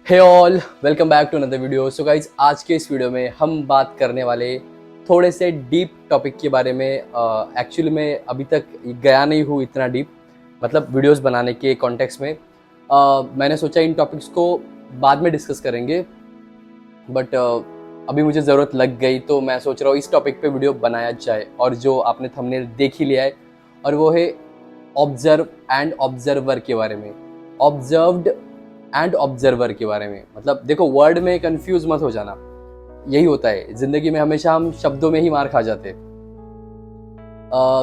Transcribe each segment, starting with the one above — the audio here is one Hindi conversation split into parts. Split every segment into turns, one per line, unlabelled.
Hey all, welcome back to another video. So guys, आज के इस वीडियो में हम बात करने वाले थोड़े से डीप टॉपिक के बारे में। एक्चुअली मैं अभी तक गया नहीं हूँ इतना डीप, मतलब वीडियोस बनाने के कॉन्टेक्स्ट में। मैंने सोचा इन टॉपिक्स को बाद में डिस्कस करेंगे, बट अभी मुझे ज़रूरत लग गई तो मैं सोच रहा हूँ इस टॉपिक पे वीडियो बनाया जाए। और जो आपने थंबनेल देख ही लिया है, और वो है ऑब्जर्व एंड ऑब्जर्वर के बारे में। ऑब्जर्व्ड एंड ऑब्जर्वर के बारे में, मतलब देखो, वर्ड में कंफ्यूज मत हो जाना। यही होता है जिंदगी में, हमेशा हम शब्दों में ही मार खा जाते हैं।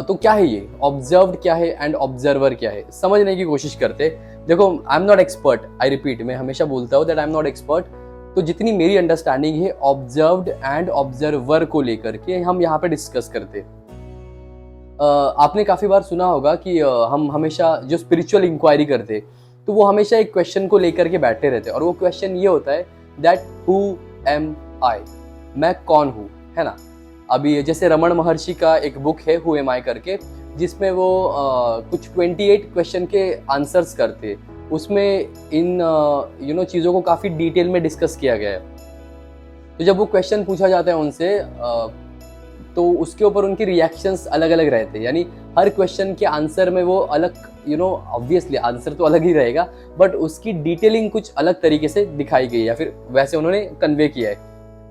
तो क्या है ये ऑब्जर्व्ड, क्या है एंड ऑब्जर्वर क्या है, समझने की कोशिश करते। देखो, I am not expert, I repeat, मैं हमेशा बोलता हूँ that I am not expert. तो जितनी मेरी अंडरस्टैंडिंग है ऑब्जर्व्ड एंड ऑब्जर्वर को लेकर के, हम यहाँ पे डिस्कस करते। आपने काफी बार सुना होगा कि हम हमेशा जो स्पिरिचुअल इंक्वायरी करते, तो वो हमेशा एक क्वेश्चन को लेकर के बैठे रहते, और वो क्वेश्चन ये होता है दैट हु एम आई, मैं कौन हूँ, है ना। अभी जैसे रमन महर्षि का एक बुक है हु एम आई करके, जिसमें वो कुछ 28 क्वेश्चन के आंसर्स करते। उसमें इन चीज़ों को काफ़ी डिटेल में डिस्कस किया गया है। तो जब वो क्वेश्चन पूछा जाता है उनसे, तो उसके ऊपर उनके रिएक्शंस अलग अलग रहते हैं। यानी हर क्वेश्चन के आंसर में वो अलग, ऑब्वियसली आंसर तो अलग ही रहेगा, बट उसकी डिटेलिंग कुछ अलग तरीके से दिखाई गई है, या फिर वैसे उन्होंने कन्वे किया है।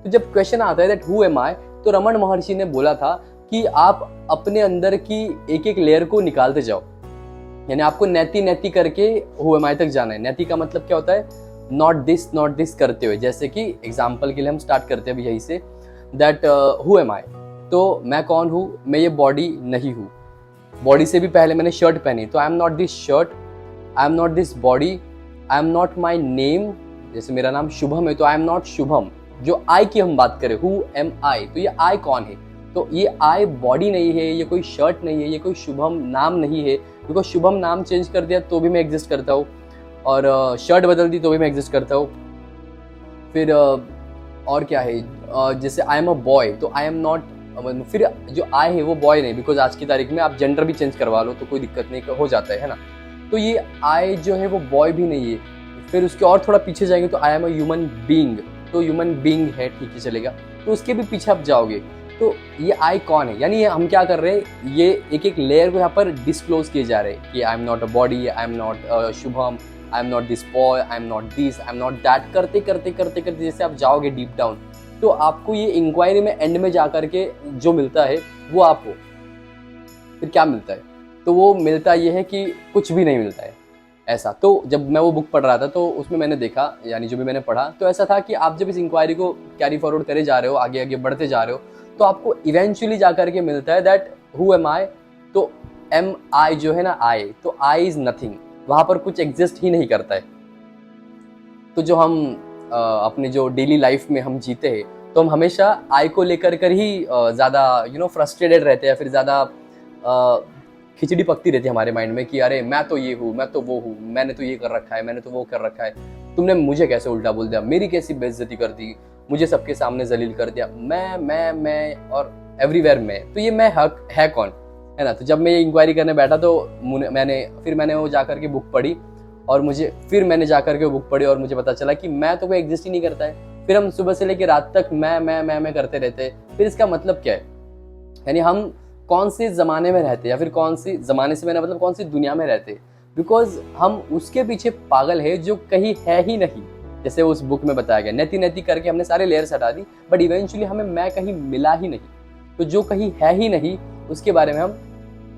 तो जब क्वेश्चन आता है दैट हु एम आई, तो रमन महर्षि ने बोला था कि आप अपने अंदर की एक एक लेयर को निकालते जाओ। यानी आपको नैति नैति करके हु एम आई तक जाना है। नैति का मतलब क्या होता है, नॉट दिस करते हुए। जैसे कि एग्जाम्पल के लिए हम स्टार्ट करते हैं अभी यही से, दैट हु एम आई, तो मैं कौन हूँ, मैं ये बॉडी नहीं हूँ। बॉडी से भी पहले मैंने शर्ट पहनी, तो I am not this shirt, I am not this body, I am not my name. जैसे मेरा नाम शुभम है, तो आई एम नॉट शुभम। जो आई की हम बात करें, हु एम आई, तो ये आई कौन है, तो ये आई बॉडी नहीं है, ये कोई शर्ट नहीं है, ये कोई शुभम नाम नहीं है। बिकॉज शुभम नाम चेंज कर दिया तो भी मैं एग्जिस्ट करता हूँ, और शर्ट बदल दी तो भी मैं एग्जिस्ट करता हूँ। फिर और क्या है, जैसे आई एम अ बॉय, तो आई एम नॉट, फिर जो आई है वो बॉय नहीं, बिकॉज आज की तारीख में आप जेंडर भी चेंज करवा लो तो कोई दिक्कत नहीं, हो जाता है ना। तो ये आई जो है वो बॉय भी नहीं है। फिर उसके और थोड़ा पीछे जाएंगे तो I am a human being, तो ह्यूमन बीइंग है, ठीक ही चलेगा। तो उसके भी पीछे आप जाओगे तो ये आई कौन है। यानी हम क्या कर रहे हैं, ये एक एक लेयर को यहाँ पर डिस्क्लोज किए जा रहे हैं कि I am not a body, I am not Shubham, I am not this boy, I am not this, I am not that, करते करते करते करते जैसे आप जाओगे डीप डाउन, तो आपको ये इंक्वायरी में एंड में जाकर के जो मिलता है वो आप हो। फिर क्या मिलता है, तो वो मिलता ये है कि कुछ भी नहीं मिलता है ऐसा। तो जब मैं वो बुक पढ़ रहा था तो उसमें मैंने देखा, यानी जो भी मैंने पढ़ा, तो ऐसा था कि आप जब इस इंक्वायरी को कैरी फॉरवर्ड करे जा रहे हो, आगे आगे बढ़ते जा रहे हो, तो आपको इवेंचुअली जाकर के मिलता है दैट हु एम आई। तो एम आई जो है ना, आई, तो आई इज नथिंग, वहां पर कुछ एग्जिस्ट ही नहीं करता है। तो जो हम अपने जो डेली लाइफ में हम जीते हैं, तो हम हमेशा आई को लेकर कर ही ज़्यादा फ्रस्ट्रेटेड रहते हैं, फिर ज़्यादा खिचड़ी पकती रहती है हमारे माइंड में कि अरे मैं तो ये हूँ, मैं तो वो हूँ, मैंने तो ये कर रखा है, मैंने तो वो कर रखा है, तुमने मुझे कैसे उल्टा बोल दिया, मेरी कैसी बेइज्जती कर दी, मुझे सबके सामने जलील कर दिया, मैं और एवरीवेयर मैं। तो ये मैं हक है कौन, है ना। तो जब मैं ये इंक्वायरी करने बैठा तो मैंने वो जाकर के बुक पढ़ी, और मैंने जाकर के वो बुक पढ़ी, और मुझे पता चला कि मैं तो कोई एग्जिस्ट ही नहीं करता है। फिर हम सुबह से लेकर रात तक मैं करते रहते हैं। फिर इसका मतलब क्या है, यानी हम कौन से ज़माने में रहते हैं, या फिर कौन सी ज़माने से मैंने मतलब कौन सी दुनिया में रहते हैं। बिकॉज हम उसके पीछे पागल है जो कहीं है ही नहीं। जैसे उस बुक में बताया गया, नैति नैति करके हमने सारे लेयर्स हटा दी, बट इवेंचुअली हमें मैं कहीं मिला ही नहीं। तो जो कहीं है ही नहीं, उसके बारे में हम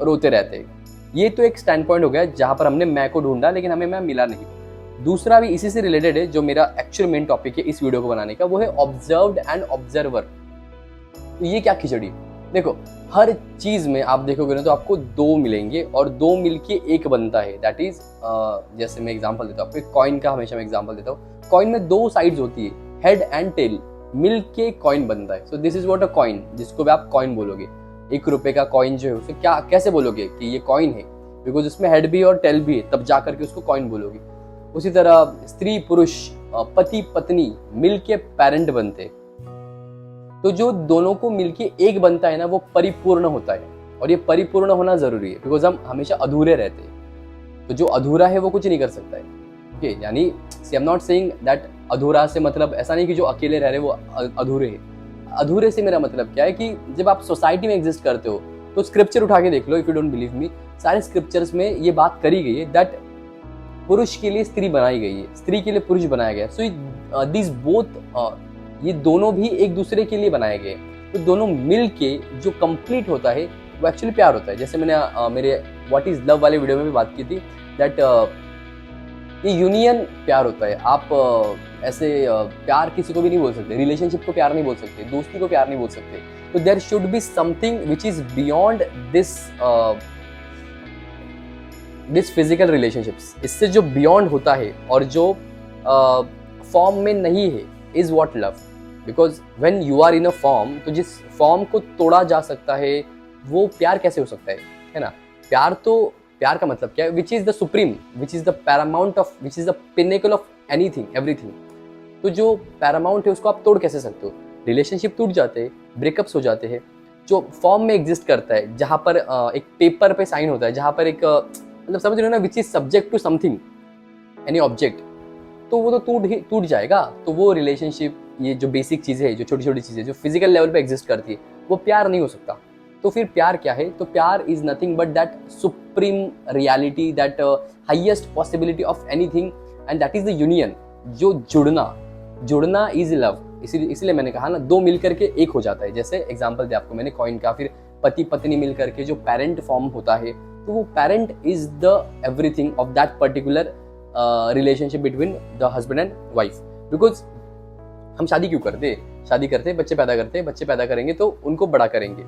रोते रहते हैं। ये तो एक स्टैंड पॉइंट हो गया जहाँ पर हमने मैं को ढूंढा, लेकिन हमें मैं मिला नहीं। दूसरा भी इसी से रिलेटेड है, जो मेरा एक्चुअल मेन टॉपिक है इस वीडियो को बनाने का, वो है ऑब्जर्व्ड एंड ऑब्जर्वर। तो ये क्या खिचड़ी, देखो, हर चीज में आप देखोगे ना तो आपको दो मिलेंगे, और दो मिलके एक बनता है। दैट इज, जैसे मैं एग्जांपल देता हूँ आपको, कॉइन का हमेशा मैं एग्जांपल देता हूँ। कॉइन में दो साइड्स होती है, हेड एंड टेल, मिलके कॉइन बनता है। So this is what a coin, जिसको भी आप कॉइन बोलोगे। 1 रुपए का कॉइन जो है उसे क्या कैसे बोलोगे कि ये कॉइन है, बिकॉज उसमें हेड भी और टेल भी है, तब जाकर के उसको कॉइन बोलोगे। उसी तरह स्त्री पुरुष, पति पत्नी मिलके पेरेंट बनते। तो जो दोनों को मिलके एक बनता है ना, वो परिपूर्ण होता है। और ये परिपूर्ण होना जरूरी है, बिकॉज हम हमेशा अधूरे रहते हैं। तो जो अधूरा है वो कुछ नहीं कर सकता है। ओके, यानी I am not saying that अधूरा से मतलब ऐसा नहीं कि जो अकेले रह रहे वो अधूरे हैं। अधूरे से मेरा मतलब क्या है कि जब आप सोसाइटी में एग्जिस्ट करते हो तो स्क्रिप्चर उठा के देख लो, if you don't believe me, सारे स्क्रिप्चर्स में ये बात करी गई है दैट पुरुष के लिए स्त्री बनाई गई है, स्त्री के लिए पुरुष बनाया गया है। सो दिस बोथ, ये दोनों भी एक दूसरे के लिए बनाए गए, तो दोनों मिल के जो कंप्लीट होता है वो एक्चुअली प्यार होता है। जैसे मैंने मेरे व्हाट इज लव वाले वीडियो में भी बात की थी दैट ये यूनियन प्यार होता है। आप ऐसे प्यार किसी को भी नहीं बोल सकते, रिलेशनशिप को प्यार नहीं बोल सकते, दोस्ती को प्यार नहीं बोल सकते। तो there should be something which is beyond this physical relationships. इससे जो बियॉन्ड होता है और जो फॉर्म में नहीं है is what love. Because when you are in a form, तो जिस फॉर्म को तोड़ा जा सकता है वो प्यार कैसे हो सकता है ना। प्यार का मतलब क्या है? Which is the supreme, which is the Paramount of, which is the pinnacle of anything, everything. तो जो पैरामाउंट है उसको आप तोड़ कैसे सकते हो? रिलेशनशिप टूट जाते हैं, ब्रेकअप्स हो जाते हैं। जो फॉर्म में एग्जिस्ट करता है, जहाँ पर एक पेपर पे साइन होता है, जहाँ पर एक मतलब समझ रहे हो ना, which is subject to something, any object, तो वो तो टूट जाएगा। तो वो रिलेशनशिप, ये जो बेसिक चीज़ें हैं, जो छोटी छोटी चीज़ें जो फिजिकल लेवल पे एग्जिस्ट करती है, वो प्यार नहीं हो सकता। तो फिर प्यार क्या है? तो प्यार is nothing but that supreme reality, that highest possibility of anything, and that is the union. जो जुड़ना इज लव। इसीलिए मैंने कहा ना, दो मिल करके एक हो जाता है। जैसे एग्जाम्पल दिया आपको मैंने कॉइन का, फिर पति पत्नी मिल करके जो पेरेंट फॉर्म होता है, तो वो parent is the everything of that particular relationship between the husband and wife. Because हम शादी क्यों करते? शादी करते बच्चे पैदा करते हैं, बच्चे पैदा करेंगे तो उनको बड़ा करेंगे।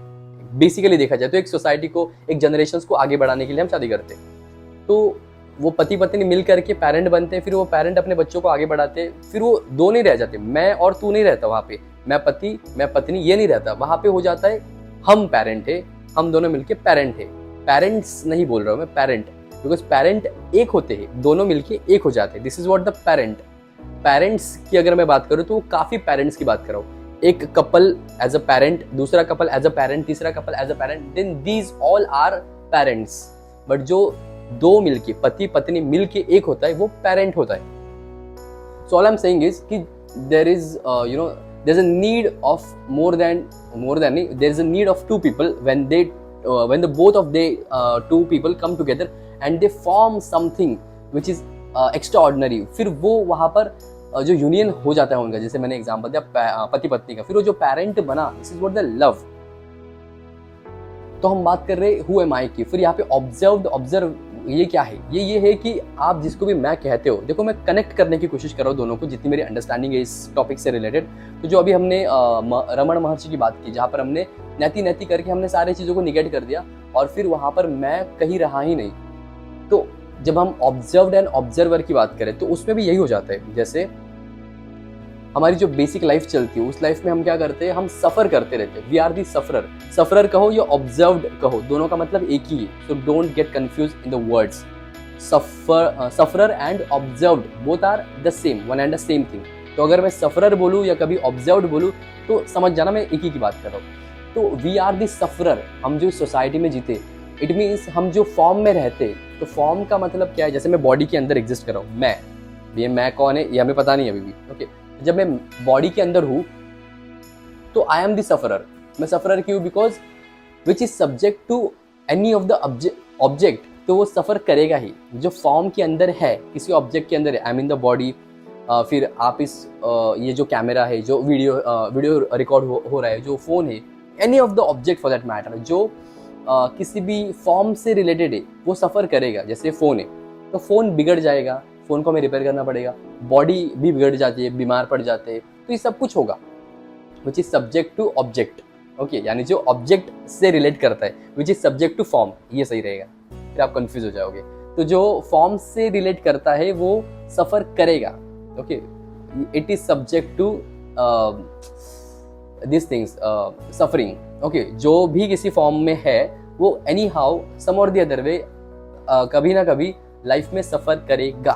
बेसिकली देखा जाए तो एक सोसाइटी को, एक जनरेशन्स को आगे बढ़ाने के लिए हम शादी करते हैं। तो वो पति पत्नी मिल करके पेरेंट बनते हैं, फिर वो पेरेंट अपने बच्चों को आगे बढ़ाते हैं। फिर वो दो नहीं रह जाते, मैं और तू नहीं रहता वहाँ पे, मैं पति मैं पत्नी ये नहीं रहता। वहाँ पे हो जाता है हम पेरेंट है, हम दोनों मिलके पेरेंट है। पेरेंट्स नहीं बोल रहा हूँ मैं, पेरेंट, बिकॉज पेरेंट एक होते हैं, दोनों मिलके एक हो जाते हैं। This is what the parent. Parents की अगर मैं बात करूँ तो वो काफी पेरेंट्स की बात कर रहा हूँ। एक कपल एज अ पेरेंट, दूसरा कपल एज अ पेरेंट, तीसरा couple as a parent, then these all are parents. But जो दो मिलके, पति पत्नी मिलके एक होता है, वो पेरेंट होता है। So all I am saying is कि there is there's a need of more than there's a need of two people when the both of the two people come together and they form something which is extraordinary। फिर वो वहाँ पर जो यूनियन हो जाता है उनका, जैसे मैंने एग्जांपल दिया पति पत्नी का, फिर वो जो पेरेंट बना, this is what the love. तो हम बात कर रहे हु एम आई की। फिर यहाँ पे ऑब्जर्व ये क्या है? ये है कि आप जिसको भी मैं कहते हो, देखो मैं कनेक्ट करने की कोशिश कर रहा हूँ दोनों को, जितनी मेरी अंडरस्टैंडिंग है इस टॉपिक से रिलेटेड। तो जो अभी हमने रमण महर्षि की बात की, जहाँ पर हमने नैति करके हमने सारी चीज़ों को निगेट कर दिया और फिर वहाँ पर मैं कहीं रहा ही नहीं। तो जब हम ऑब्जर्व्ड एंड ऑब्जर्वर की बात करें तो उसमें भी यही हो जाता है। जैसे हमारी जो बेसिक लाइफ चलती है, उस लाइफ में हम क्या करते हैं? हम सफर करते रहते हैं। वी आर दी सफरर कहो या ऑब्जर्व्ड कहो, दोनों का मतलब एक ही है। So don't get confuse in the words. Sufferer and observed both are the same, one and the same thing. तो अगर मैं सफरर बोलूँ या कभी ऑब्जर्व्ड बोलूँ तो समझ जाना मैं एक ही की बात कर रहा हूँ। तो वी आर दी सफरर, हम जो सोसाइटी में जीते, इट मीन्स हम जो फॉर्म में रहते। तो फॉर्म का मतलब क्या है? जैसे मैं बॉडी के अंदर एग्जिस्ट कर रहा हूँ, मैं कौन है ये हमें पता नहीं है अभी भी, ओके। जब मैं बॉडी के अंदर हूँ तो आई एम द सफरर। मैं सफरर क्यों? Because which is subject to any of the object, तो वो सफर करेगा ही। जो फॉर्म के अंदर है, किसी ऑब्जेक्ट के अंदर है, आई मीन द बॉडी। फिर आप इस ये जो कैमरा है, जो वीडियो रिकॉर्ड हो रहा है, जो फोन है, any of the object for that matter, जो किसी भी फॉर्म से रिलेटेड है, वो सफर करेगा। जैसे फोन है तो फोन बिगड़ जाएगा, फोन को हमें रिपेयर करना पड़ेगा। बॉडी भी बिगड़ जाती है, बीमार पड़ जाते हैं, तो ये सब कुछ होगा which is subject to object, okay. यानी जो ऑब्जेक्ट से रिलेट करता है, which is subject to form, ये सही रहेगा, फिर आप कंफ्यूज हो जाओगे। तो जो फॉर्म से रिलेट करता है वो सफर करेगा, okay. It is subject to this things, suffering, okay. जो भी किसी फॉर्म में है वो एनी हाउ सम और द अदर वे कभी ना कभी लाइफ में सफर करेगा।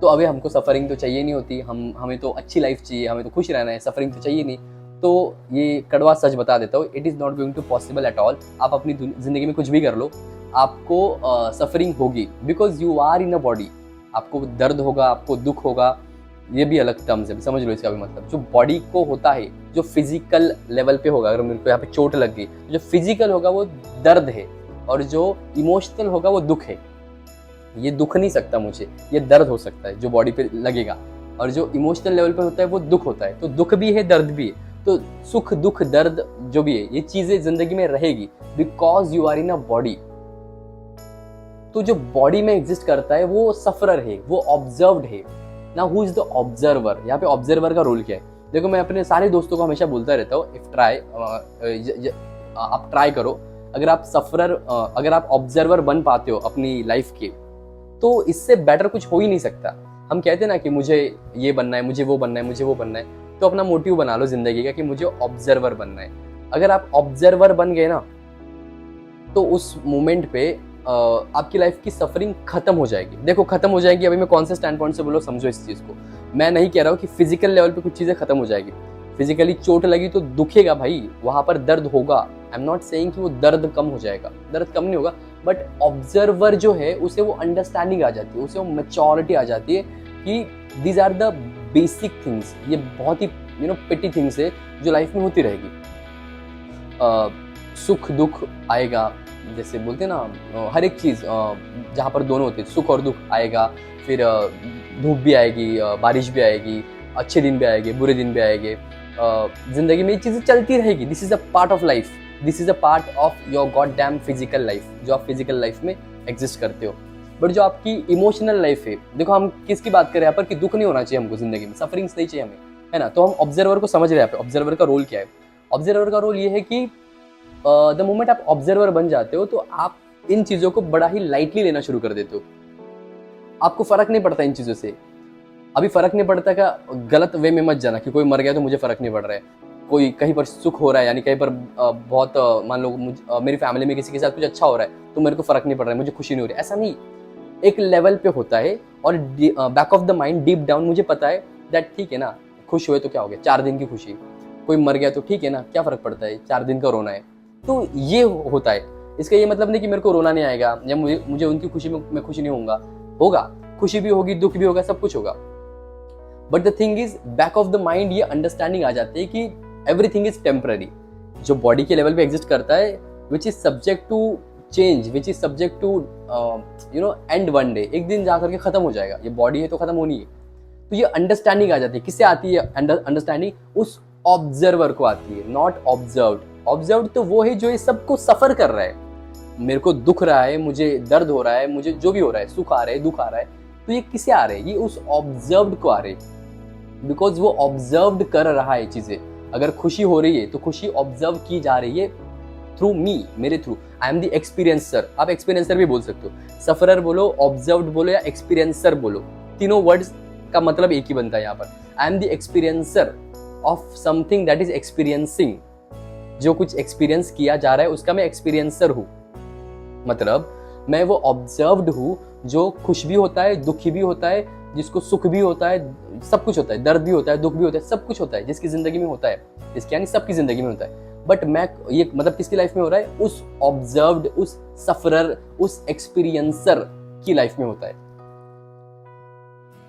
तो अभी हमको सफरिंग तो चाहिए नहीं होती, हमें तो अच्छी लाइफ चाहिए, हमें तो खुश रहना है, सफरिंग तो चाहिए नहीं। तो ये कड़वा सच बता देता हूँ, it is not going to possible at all. आप अपनी ज़िंदगी में कुछ भी कर लो, आपको सफरिंग होगी, because you are in a body. आपको दर्द होगा, आपको दुख होगा, ये भी अलग टर्म्स है, समझ लो इसका भी मतलब। जो बॉडी को होता है, जो फिजिकल लेवल पे होगा, अगर मेरे को यहाँ पे चोट लग गई, जो फिजिकल होगा वो दर्द है, और जो इमोशनल होगा वो दुख है। ये दुख नहीं सकता मुझे, ये दर्द हो सकता है जो बॉडी पे लगेगा, और जो इमोशनल लेवल पे होता है वो दुख होता है। तो दुख भी है, दर्द भी है। तो सुख दुख दर्द जो भी है, ये चीजें जिंदगी में रहेगी, because you are in a body. तो जो बॉडी में एग्जिस्ट करता है वो सफरर है, वो ऑब्जर्व्ड है ना। Who is the observer? यहाँ पे ऑब्जर्वर का रोल क्या है? देखो, मैं अपने सारे दोस्तों को हमेशा बोलता रहता हूँ, इफ ट्राई, आप ट्राई करो, अगर आप सफरर, अगर आप ऑब्जर्वर बन पाते हो अपनी लाइफ के, तो इससे बेटर कुछ हो ही नहीं सकता। हम कहते हैं ना कि मुझे ये बनना है, मुझे वो बनना है, मुझे वो बनना है, तो अपना मोटिव बना लो जिंदगी का कि मुझे ऑब्जर्वर बनना है। अगर आप ऑब्जर्वर बन गए ना, तो उस मोमेंट पे आपकी लाइफ की सफरिंग खत्म हो जाएगी। देखो, खत्म हो जाएगी, अभी मैं कौन से स्टैंड पॉइंट से बोलो, समझो इस चीज को। मैं नहीं कह रहा हूँ कि फिजिकल लेवल पे कुछ चीजें खत्म हो जाएगी। फिजिकली चोट लगी तो दुखेगा भाई, वहां पर दर्द होगा। आई एम नॉट सेइंग कि वो दर्द कम हो जाएगा, दर्द कम नहीं होगा, बट ऑब्जर्वर जो है उसे वो अंडरस्टैंडिंग आ जाती है, उसे वो मैच्योरिटी आ जाती है कि these are the basic things. ये बहुत ही पेटी थिंग्स है जो लाइफ में होती रहेगी। सुख दुख आएगा, जैसे बोलते हैं ना, हर एक चीज जहाँ पर दोनों होते हैं, सुख और दुख आएगा। फिर धूप भी आएगी, बारिश भी आएगी, अच्छे दिन भी आएंगे, बुरे दिन भी आएंगे। जिंदगी में ये चीजें चलती रहेगी। This is a part of life, this is a part of your god damn physical life, जो आप फिजिकल लाइफ में एग्जिस्ट करते हो। बट जो आपकी इमोशनल लाइफ है, देखो हम किसकी बात कर रहे हैं यहाँ पर, कि दुख नहीं होना चाहिए हमको जिंदगी में, सफरिंग्स नहीं चाहिए हमें, है ना। तो हम ऑब्जर्वर को समझ रहे हैं यहाँ पे। ऑब्जर्वर का रोल क्या है? ऑब्जर्वर का रोल ये है कि द मोमेंट आप ऑब्जर्वर बन जाते हो, तो आप इन चीजों को बड़ा ही लाइटली लेना शुरू कर देते हो। आपको फर्क नहीं पड़ता इन चीजों से। अभी फर्क नहीं पड़ता का गलत वे में मत जाना कि कोई मर गया तो मुझे फर्क नहीं पड़ रहा है, कोई कहीं पर सुख हो रहा है, यानी कहीं पर बहुत मान लो मेरी फैमिली में किसी के साथ कुछ अच्छा हो रहा है तो मेरे को फर्क नहीं पड़ रहा है, मुझे खुशी नहीं हो रही। ऐसा नहीं, एक लेवल पे होता है, और back of the mind, deep down मुझे पता है दैट ठीक है ना, खुश हुए तो क्या हो गया, 4 दिन की खुशी। कोई मर गया तो ठीक है ना, क्या फर्क पड़ता है, 4 दिन का रोना है। तो ये होता है। इसका ये मतलब नहीं कि मेरे को रोना नहीं आएगा, या मुझे उनकी खुशी में मैं खुश नहीं होऊंगा। होगा, खुशी भी होगी, दुख भी होगा, सब कुछ होगा। But the thing is, back of the mind ये अंडरस्टैंडिंग आ जाती है कि एवरीथिंग इज टेम्पररी। जो बॉडी के लेवल पे एग्जिस्ट करता है, which is subject to change, which is subject to end one day, एक दिन जाकर के खत्म हो जाएगा। ये बॉडी है तो खत्म होनी है। तो ये अंडरस्टैंडिंग आ जाती है। किससे आती है अंडरस्टैंडिंग? उस ऑब्जर्वर को आती है, नॉट ऑब्जर्व्ड। ऑब्जर्व्ड तो वो है जो ये सबको सफर कर रहा है। मेरे को दुख रहा है, मुझे दर्द हो रहा है, मुझे जो भी हो रहा है, सुख आ रहा है, दुख आ रहा है, तो ये किसे आ रहे हैं? ये उस ऑब्जर्व्ड को आ रहे हैं, बिकॉज वो ऑब्जर्व्ड कर रहा है चीजें। अगर खुशी हो रही है तो खुशी ऑब्जर्व की जा रही है थ्रू मी, मेरे through. I am the experiencer. आप एक्सपीरियंसर भी बोल सकते हो, सफरर बोलो, ऑब्जर्व्ड बोलो, या एक्सपीरियंसर बोलो, तीनों वर्ड्स का मतलब एक ही बनता है यहाँ पर। आई am the experiencer of something that is experiencing. जो कुछ एक्सपीरियंस किया जा रहा है उसका मैं एक्सपीरियंसर हूँ। मतलब मैं वो ऑब्जर्व्ड हूँ जो खुश भी होता है, दुखी भी होता है, जिसको सुख भी होता है, सब कुछ होता है, दर्द भी होता है, दुख भी होता है, सब कुछ होता है, जिसकी जिंदगी में होता है, जिसकी यानी सबकी जिंदगी में होता है। बट मैं ये मतलब किसकी लाइफ में हो रहा है? उस ऑब्जर्व्ड, उस सफरर, उस एक्सपीरियंसर की लाइफ में होता है।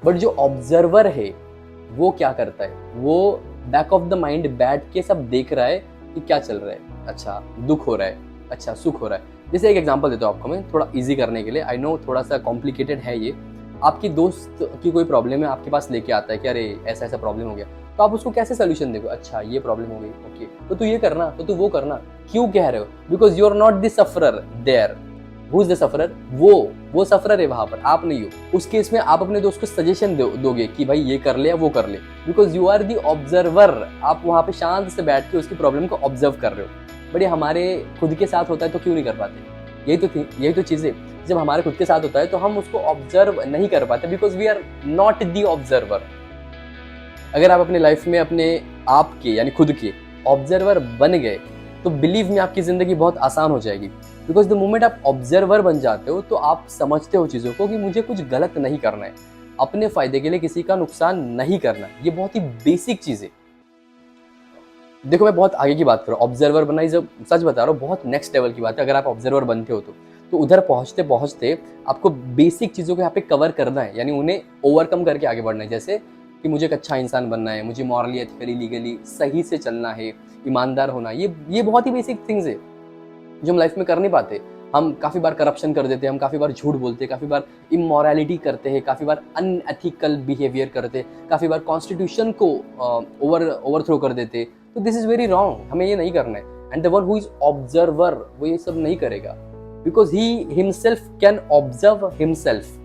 बट जो ऑब्जर्वर है वो क्या करता है? वो बैक ऑफ द माइंड बैठ के सब देख रहा है कि क्या चल रहा है। अच्छा, दुख हो रहा है, अच्छा सुख हो रहा है। जैसे एक एग्जांपल देता हूँ आपको मैं, थोड़ा इजी करने के लिए। आई नो थोड़ा सा कॉम्प्लिकेटेड है ये। आपकी दोस्त की कोई प्रॉब्लम है, आपके पास लेके आता है कि अरे ऐसा ऐसा प्रॉब्लम हो गया, तो आप उसको कैसे सोल्यूशन देखो? अच्छा ये प्रॉब्लम हो गई, ओके, तो तू ये करना, तो तू वो करना। क्यों कह रहे हो? Because you are not the sufferer there. Who is the sufferer? वो सफरर है वहां पर, आप नहीं हो। उस केस में आप अपने दोस्त को सजेशन दोगे कि भाई ये कर ले या वो कर ले, because you are the observer. आप वहां पे शांत से बैठ के उसकी प्रॉब्लम को ऑब्जर्व कर रहे हो। बट ये हमारे खुद के साथ होता है तो क्यों नहीं कर पाते? यही तो चीज़ है। जब हमारे खुद के साथ होता है तो हम उसको ऑब्जर्व नहीं कर पाते, because we are not the observer. अगर आप अपने लाइफ में अपने आप के यानी खुद के ऑब्जर्वर बन गए तो बिलीव में आपकी जिंदगी बहुत आसान हो जाएगी। बिकॉज द मोमेंट आप ऑब्जर्वर बन जाते हो तो आप समझते हो चीज़ों को कि मुझे कुछ गलत नहीं करना है, अपने फायदे के लिए किसी का नुकसान नहीं करना। ये बहुत ही बेसिक चीज़ है। देखो मैं बहुत आगे की बात करूँ, ऑब्जर्वर बनना जब सच बता रहा हूँ बहुत नेक्स्ट लेवल की बात है। अगर आप ऑब्जर्वर बनते हो तो उधर पहुँचते पहुँचते आपको बेसिक चीज़ों को यहाँ पे कवर करना है, यानी उन्हें ओवरकम करके आगे बढ़ना है। जैसे कि मुझे एक अच्छा इंसान बनना है, मुझे मॉरली, एथिकली, लीगली सही से चलना है, ईमानदार होना, ये बहुत ही बेसिक थिंग्स है जो हम लाइफ में कर नहीं पाते। हम काफ़ी बार करप्शन कर देते हैं, हम काफ़ी बार झूठ बोलते हैं, काफ़ी बार इमोरलिटी करते हैं, काफ़ी बार अनएथिकल बिहेवियर करते हैं, काफ़ी बार कॉन्स्टिट्यूशन को ओवरथ्रो कर देते हैं। तो दिस इज़ वेरी रॉन्ग, हमें ये नहीं करना है। And the one who is observer वो ये सब नहीं करेगा, because he himself can observe himself.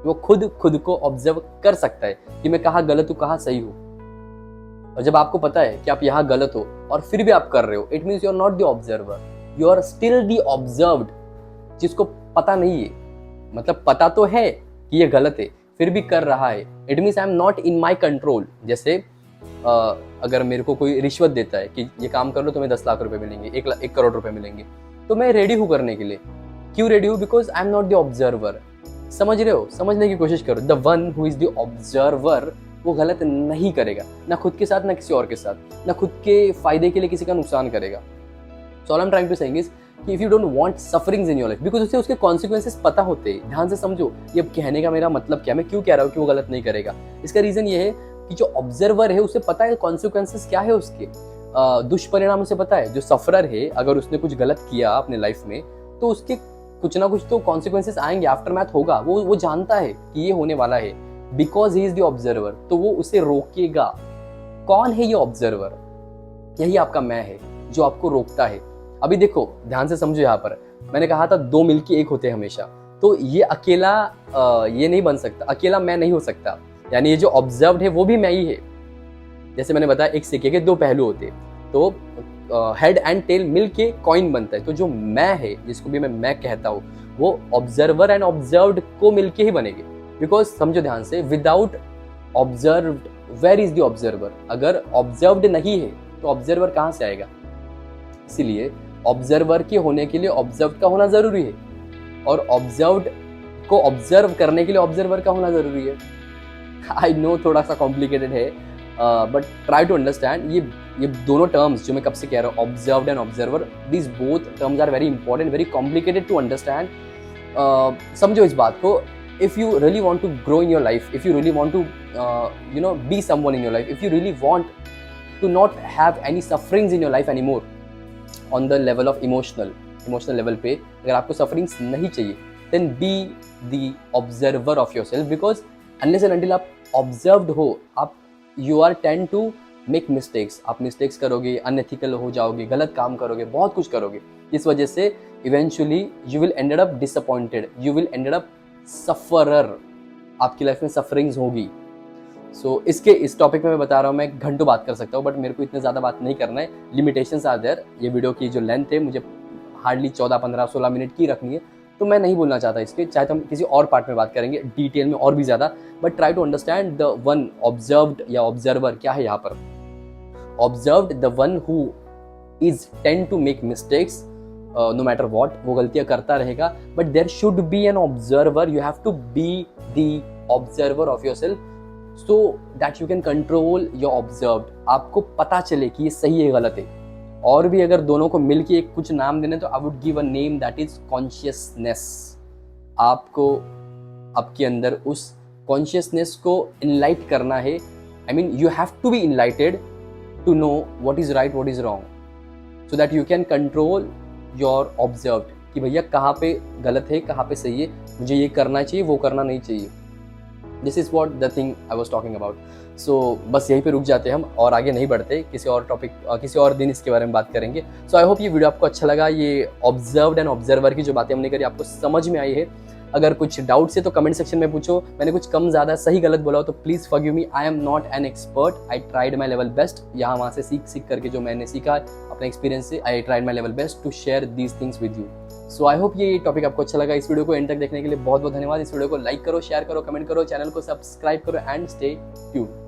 वो खुद को ऑब्जर्व कर सकता है कि मैं कहाँ गलत हूँ, कहाँ सही हूँ। और जब आपको पता है कि आप यहाँ गलत हो और फिर भी आप कर रहे हो, it means you are not the observer, you are still the observed, जिसको पता नहीं है। मतलब पता तो है कि ये गलत है, फिर भी कर रहा है, it means I am not in my control. जैसे अगर मेरे को कोई रिश्वत देता है कि ये काम कर लो तुम्हें 10 लाख रुपए मिलेंगे, 1 करोड़ रुपए मिलेंगे, तो मैं रेडी हूँ करने के लिए। क्यों रेडी हूँ? Because I am not the observer. समझ रहे हो? समझने की कोशिश करो। The one who is the observer वो गलत नहीं करेगा, ना खुद के साथ, ना किसी और के साथ, ना खुद के फायदे के लिए किसी का नुकसान करेगा। So all I am trying to saying is कि if you don't want sufferings in your life, because उसके कॉन्सिक्वेंसेस पता होते हैं। ध्यान से समझो ये कहने का मेरा मतलब क्या, मैं क्यों कह रहा हूँ कि वो गलत नहीं करेगा। इसका रीजन ये है कि जो ऑब्जर्वर है उसे पता है कॉन्सिक्वेंसेस क्या है, उसके दुष्परिणाम उसे पता है। जो सफरर है, अगर उसने कुछ गलत किया अपने लाइफ में तो उसके कुछ ना कुछ तो कॉन्सिक्वेंसेस आएंगे, आफ्टरमैथ होगा। वो जानता है कि ये होने वाला है, because he is the observer, तो वो उसे रोकेगा। कौन है ये ऑब्जर्वर? यही आपका मैं है जो आपको रोकता है। अभी देखो ध्यान से समझो, यहाँ पर मैंने कहा था 2 मिलके 1 होते हैं हमेशा। तो ये अकेला ये नहीं बन सकता, अकेला मैं नहीं हो सकता। यानी ये जो ऑब्जर्व्ड है वो भी मैं ही है। जैसे मैंने बताया एक सिक्के के 2 पहलू होते हैं, तो हेड एंड टेल मिलके कॉइन बनता है। तो जो मैं है, जिसको भी मैं कहता हूँ, वो ऑब्जर्वर एंड ऑब्जर्व्ड को मिलके ही बनेंगे। बिकॉज समझो ध्यान से, without observed where is the observer? अगर ऑब्जर्व्ड नहीं है तो ऑब्जर्वर कहाँ से आएगा? इसीलिए ऑब्जर्वर के होने के लिए ऑब्जर्व का होना जरूरी है, और ऑब्जर्व्ड को ऑब्जर्व करने के लिए ऑब्जर्वर का होना जरूरी है। आई नो थोड़ा सा कॉम्प्लिकेटेड है, बट ट्राई टू अंडरस्टैंड। ये दोनों टर्म्स जो मैं कब से कह रहा हूँ, observed and observer, this both terms are very important, very complicated to understand. समझो इस बात को। If you really want to grow in your life, if you really want to be someone in your life, if you really want to not have any sufferings in your life anymore, on the level of emotional level पे अगर आपको sufferings नहीं चाहिए, then be the observer of yourself, because unless and until आप observed हो, आप you are tend to make mistakes, आप mistakes करोगे, unethical हो जाओगे, गलत काम करोगे, बहुत कुछ करोगे। इस वजह से eventually you will ended up disappointed, you will ended up sufferer, आपकी लाइफ में सफरिंग्स होगी। सो इस टॉपिक में मैं बता रहा हूँ, मैं घंटों बात कर सकता हूँ, बट मेरे को इतने ज़्यादा बात नहीं करना है। Limitations are there. ये वीडियो की जो लेंथ है मुझे हार्डली 14, 15, 16 मिनट की रखनी है, तो मैं नहीं बोलना चाहता इसके। चाहे तो हम किसी और पार्ट में बात करेंगे डिटेल में और भी ज़्यादा, but try to understand the one observed या ऑब्जर्वर क्या है यहाँ पर। Observed, the one who is tend to make mistakes, no matter what, वो गलतियां करता रहेगा, but there should be an observer. You have to be the observer of yourself so that you can control your observed. आपको पता चले कि ये सही है गलत है। और भी अगर दोनों को मिलके एक कुछ नाम देने, तो I would give a name that is consciousness. आपको आपके अंदर उस consciousness को enlight करना है। I mean you have to be enlightened to know what is right, what is wrong, so that you can control your observed, कि भैया कहाँ पे गलत है, कहाँ पे सही है, मुझे ये करना चाहिए, वो करना नहीं चाहिए। This is what the thing I was talking about. So बस यहीं पे रुक जाते हैं हम और आगे नहीं बढ़ते, किसी और टॉपिक किसी और दिन इसके बारे में बात करेंगे। सो आई होप ये वीडियो आपको अच्छा लगा। ये ऑब्जर्व्ड एंड ऑब्जर्वर की जो बातें हमने करी आपको समझ में आई है। अगर कुछ डाउट्स है तो कमेंट सेक्शन में पूछो। मैंने कुछ कम ज़्यादा सही गलत बोला हो तो please forgive me. I am not an expert, I tried my level best. यहाँ वहाँ से सीख करके जो मैंने सीखा अपने एक्सपीरियंस से, I tried my level best to share these things with you. So I hope ये टॉपिक आपको अच्छा लगा। इस वीडियो को एंड तक देखने के लिए बहुत बहुत धन्यवाद। इस वीडियो को लाइक करो, शेयर करो, कमेंट करो, चैनल को सब्सक्राइब करो एंड स्टे ट्यून्ड।